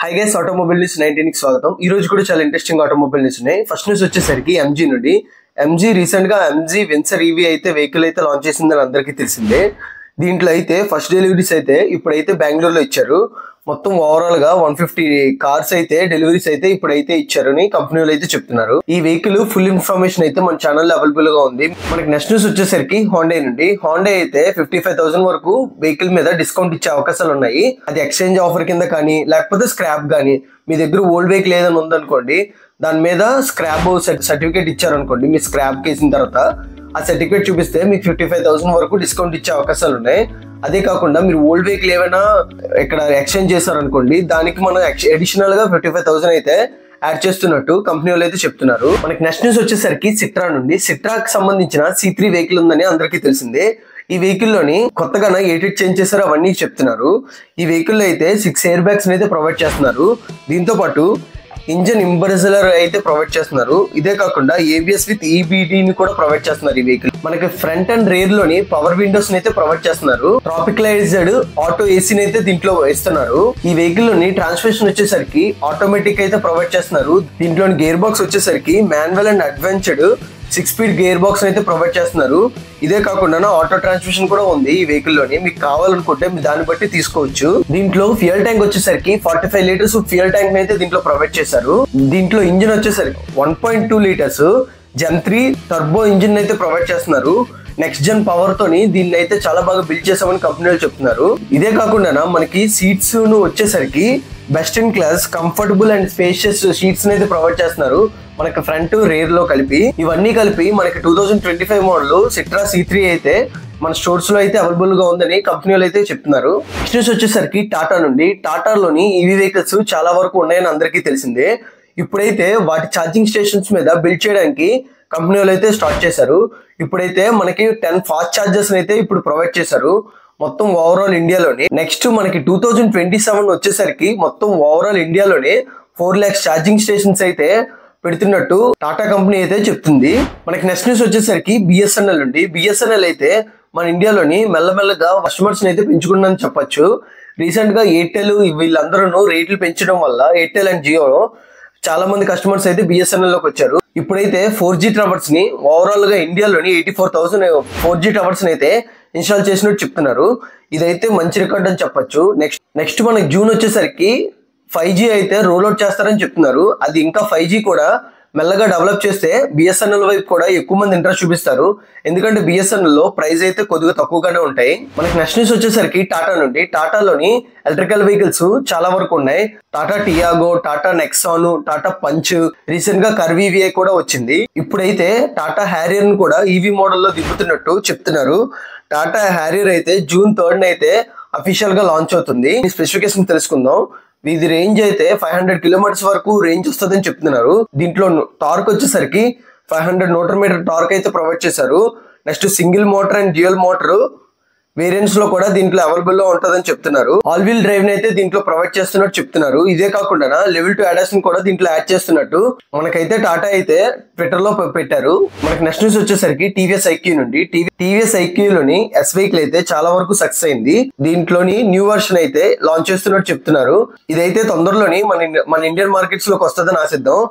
Hi guys automobile news 19 కి స్వాగతం. ఈ రోజు కూడా చాలా ఇంట్రెస్టింగ్ ఆటోమొబైల్ న్యూస్ ఉన్నాయి. ఫస్ట్ న్యూస్ వచ్చేసరికి ఎంజీ నుండి. ఎంజీ రీసెంట్ గా ఎంజీ వెన్సర్ ఈవీ అయితే వెహికల్ అయితే లాంచ్ చేసిందని అందరికీ తెలిసిందే. దీంట్లో అయితే ఫస్ట్ డెలివరీస్ అయితే ఇప్పుడైతే బెంగళూరులో ఇచ్చారు. మొత్తం ఓవరాల్ గా 150 కార్స్ అయితే డెలివరీస్ అయితే ఇప్పుడైతే ఇచ్చారని కంపెనీలు అయితే చెప్తున్నారు. ఈ వెహికల్ ఫుల్ ఇన్ఫర్మేషన్ అయితే మన ఛానల్ లో అవైలబుల్ గా ఉంది. మనకి నెక్స్ట్ న్యూస్ వచ్చేసరికి హోండా నుండి. హోండా అయితే 55,000 వరకు వెహికల్ మీద డిస్కౌంట్ ఇచ్చే అవకాశాలు ఉన్నాయి. అది ఎక్స్చేంజ్ ఆఫర్ కింద కానీ లేకపోతే స్క్రాప్ గానీ, మీ దగ్గర ఓల్డ్ వెహికల్ ఏదైనా ఉందనుకోండి, దాని మీద స్క్రాప్ సర్టిఫికేట్ ఇచ్చారనుకోండి, మీ స్క్రాప్ కేసిన తర్వాత ఆ సర్టిఫికేట్ చూపిస్తే మీకు 55,000 వరకు డిస్కౌంట్ ఇచ్చే అవకాశాలు ఉన్నాయి. అదే కాకుండా మీరు ఓల్డ్ వెహికల్ ఏమైనా ఇక్కడ ఎక్స్చేంజ్ చేశారనుకోండి, దానికి మనం అడిషనల్ గా 55,000 అయితే యాడ్ చేస్తున్నట్టు కంపెనీ వాళ్ళు అయితే చెప్తున్నారు. మనకి నెక్స్ట్ న్యూస్ వచ్చేసరికి సిట్రా నుండి. సిట్రాకి సంబంధించిన C3 వెహికల్ ఉందని అందరికీ తెలిసిందే. ఈ వెహికల్ లోని కొత్తగా ఎయిట్ చేంజ్ చేశారు, అవన్నీ చెప్తున్నారు. ఈ వెహికల్ లో అయితే 6 ఎయిర్ బ్యాగ్స్ అయితే ప్రొవైడ్ చేస్తున్నారు. దీంతో పాటు ఇంజన్ ఇంబర్జలర్ అయితే ప్రొవైడ్ చేస్తున్నారు. ఇదే కాకుండా ఏబిఎస్ విత్ ఈబిడి ని కూడా ప్రొవైడ్ చేస్తున్నారు. ఈ వెహికల్ మనకి ఫ్రంట్ అండ్ రేర్ లోని పవర్ విండోస్ అయితే ప్రొవైడ్ చేస్తున్నారు. ట్రాపికలైజ్డ్ ఆటో ఏసీని అయితే దీంట్లో ఇస్తున్నారు. ఈ వెహికల్ లోని ట్రాన్స్మిషన్ వచ్చేసరికి ఆటోమేటిక్ అయితే ప్రొవైడ్ చేస్తున్నారు. దీంట్లోని గేర్ బాక్స్ వచ్చేసరికి మాన్యువల్ అండ్ అడ్వెంచర్డ్ 6 స్పీడ్ గేర్ బాక్స్ అయితే ప్రొవైడ్ చేస్తున్నారు. ఇదే కాకుండా ఆటో ట్రాన్స్మిషన్ కూడా ఉంది ఈ వెహికల్ లోని. మీకు కావాలనుకుంటే మీరు దాన్ని బట్టి తీసుకోవచ్చు. దీంట్లో ఫ్యూయల్ ట్యాంక్ వచ్చేసరికి 45 లీటర్స్ ఫ్యూయల్ ట్యాంక్ అయితే దీంట్లో ప్రొవైడ్ చేశారు. దీంట్లో ఇంజిన్ వచ్చేసరికి 1.2 లీటర్స్ జెన్ 3 టర్బో ఇంజిన్ అయితే ప్రొవైడ్ చేస్తున్నారు. నెక్స్ట్ జెన్ పవర్ తోని దీన్ని అయితే చాలా బాగా బిల్డ్ చేసామని కంపెనీలు చెప్తున్నారు. ఇదే కాకుండా మనకి సీట్స్ వచ్చేసరికి best in class comfortable and spacious sheets అయితే ప్రొవైడ్ చేస్తున్నారు. మనకి ఫ్రంట్ రేర్ లో కలిపి ఇవన్నీ కలిపి మనకి 2025 మోడల్ సిట్రా C3 అయితే మన స్టోర్స్ లో అయితే అవైలబుల్ గా ఉందని కంపెనీలు అయితే చెప్తున్నారు. నెక్స్ట్ న్యూస్ వచ్చేసరికి టాటా నుండి. టాటాలోని ఈవీ వెహికల్స్ చాలా వరకు ఉన్నాయని అందరికీ తెలిసిందే. ఇప్పుడైతే వాటి ఛార్జింగ్ స్టేషన్స్ మీద బిల్డ్ చేయడానికి కంపెనీలు అయితే స్టార్ట్ చేశారు. ఇప్పుడైతే మనకి 10 ఫాస్ట్ ఛార్జర్స్ అయితే ఇప్పుడు ప్రొవైడ్ చేశారు మొత్తం ఓవరాల్ ఇండియాలోనే. నెక్స్ట్ మనకి 2027 వచ్చేసరికి మొత్తం ఓవరాల్ ఇండియాలోనే 4 lakhs ఛార్జింగ్ స్టేషన్స్ అయితే పెడుతున్నట్టు టాటా కంపెనీ అయితే చెప్తుంది. మనకి నెక్స్ట్ న్యూస్ వచ్చేసరికి బిఎస్ఎన్ఎల్ నుండి. బిఎస్ఎన్ఎల్ అయితే మన ఇండియాలోని మెల్లమెల్లగా కస్టమర్స్ అయితే పెంచుకుందని చెప్పొచ్చు. రీసెంట్ గా ఎయిర్టెల్ వీళ్ళందరూ రేట్లు పెంచడం వల్ల ఎయిర్టెల్ అండ్ జియో చాలా మంది కస్టమర్స్ అయితే బిఎస్ఎన్ఎల్ లోకి వచ్చారు. ఇప్పుడైతే 4G టవర్స్ ని ఓవరాల్ గా ఇండియాలోని 84,000 4G టవర్స్ అయితే ఇన్స్టాల్ చేసినట్టు చెప్తున్నారు. ఇదైతే మంచి రికార్డ్ అని చెప్పొచ్చు. నెక్స్ట్ మనకి జూన్ వచ్చేసరికి 5G అయితే రోల్ అవుట్ చేస్తారని చెప్తున్నారు. అది ఇంకా 5G కూడా మెల్లగా డెవలప్ చేస్తే బిఎస్ఎన్ఎల్ వైపు కూడా ఎక్కువ మంది ఇంట్రెస్ట్ చూపిస్తారు. ఎందుకంటే బిఎస్ఎన్ఎల్ లో ప్రైస్ అయితే కొద్దిగా తక్కువగానే ఉంటాయి. మనకి నెక్స్ట్ న్యూస్ వచ్చేసరికి టాటా నుండి. టాటాలోని ఎలక్ట్రికల్ వెహికల్స్ చాలా వరకు ఉన్నాయి. Tata Tiago, Tata Nexon, Tata punch, recent గా కర్వీవిఐ కూడా వచ్చింది. ఇప్పుడైతే టాటా హ్యారియర్ ని కూడా ఈవీ మోడల్లో దింపుతున్నట్టు చెప్తున్నారు. టాటా హ్యారియర్ అయితే June 3rd అయితే అఫీషియల్ గా లాంచ్ అవుతుంది. స్పెసిఫికేషన్ తెలుసుకుందాం. ఇది రేంజ్ అయితే 500 కిలోమీటర్స్ వరకు రేంజ్ వస్తుందని చెప్తున్నారు. దీంట్లో టార్క్ వచ్చేసరికి 500 న్యూటన్ మీటర్ టార్క్ అయితే ప్రొవైడ్ చేశారు. Next single motor and dual motor variants లో కూడా దీంట్లో అవైలబుల్ లో ఉంటుందని చెప్తున్నారు. ఆల్ వీల్ డ్రైవ్ అయితే దీంట్లో ప్రొవైడ్ చేస్తున్నట్టు చెప్తున్నారు. ఇదే కాకుండా లెవెల్ 2 ADAS కూడా దీంట్లో యాడ్ చేస్తున్నట్టు మనకైతే టాటా అయితే ట్విట్టర్ లో పెట్టారు. మనకి నెక్స్ట్ న్యూస్ వచ్చేసరికి టీవీఎస్ ఐక్యూ నుండి. టీవీఎస్ ఐక్యూలోని ఎస్ వెహికల్ అయితే చాలా వరకు సక్సెస్ అయింది. దీంట్లోని న్యూ వర్షన్ అయితే లాంచ్ చేస్తున్నట్టు చెప్తున్నారు. ఇదైతే తొందరలోని మన ఇండియన్ మార్కెట్స్ లోకి వస్తుందని ఆశిద్దాం.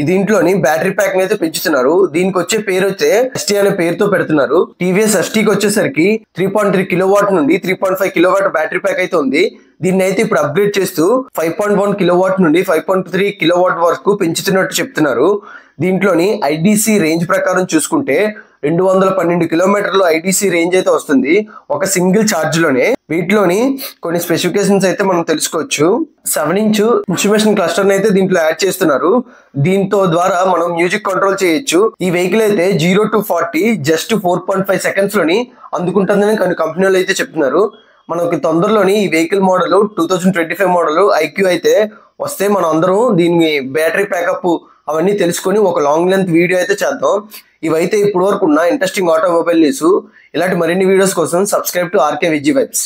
దీంట్లోని బ్యాటరీ ప్యాక్ అయితే పెంచుతున్నారు. దీనికి వచ్చే పేరు అయితే ఎస్టీ అనే పేరుతో పెడుతున్నారు. టీవీఎస్ ఎస్టీకి వచ్చేసరికి 3.3 కిలోవాట్ నుండి 3.5 కిలోవాట్ బ్యాటరీ ప్యాక్ అయితే ఉంది. దీన్ని అయితే ఇప్పుడు అప్గ్రేడ్ చేస్తూ 5.1 కిలోవాట్ నుండి 5.3 కిలోవాట్ వరకు పెంచుతున్నట్టు చెప్తున్నారు. దీంట్లోని ఐడిసి రేంజ్ ప్రకారం చూసుకుంటే 212 కిలోమీటర్లు ఐడిసి రేంజ్ అయితే వస్తుంది ఒక సింగిల్ ఛార్జ్ లోనే. వీటిలోని కొన్ని స్పెసిఫికేషన్స్ అయితే మనం తెలుసుకోవచ్చు. 7-inch ఇన్స్ట్రుమేషన్ క్లస్టర్ అయితే దీంట్లో యాడ్ చేస్తున్నారు. దీంతో ద్వారా మనం మ్యూజిక్ కంట్రోల్ చేయొచ్చు. ఈ వెహికల్ అయితే 0 to 40 జస్ట్ 4.5 seconds లోని అందుకుంటుందని కొన్ని కంపెనీలు అయితే చెప్తున్నారు. మనకి తొందరలోని ఈ వెహికల్ మోడల్ 2025 మోడల్ ఐక్యూ అయితే వస్తే మనం అందరం దీని బ్యాటరీ ప్యాకప్ అవన్నీ తెలుసుకొని ఒక లాంగ్ లెంత్ వీడియో అయితే చేద్దాం. ఇవైతే ఇప్పుడు వరకు ఉన్న ఇంట్రెస్టింగ్ ఆటోమొబైల్ న్యూస్. ఇలాంటి మరిన్ని వీడియోస్ కోసం సబ్స్క్రైబ్ టు ఆర్కే విజీ వైబ్స్.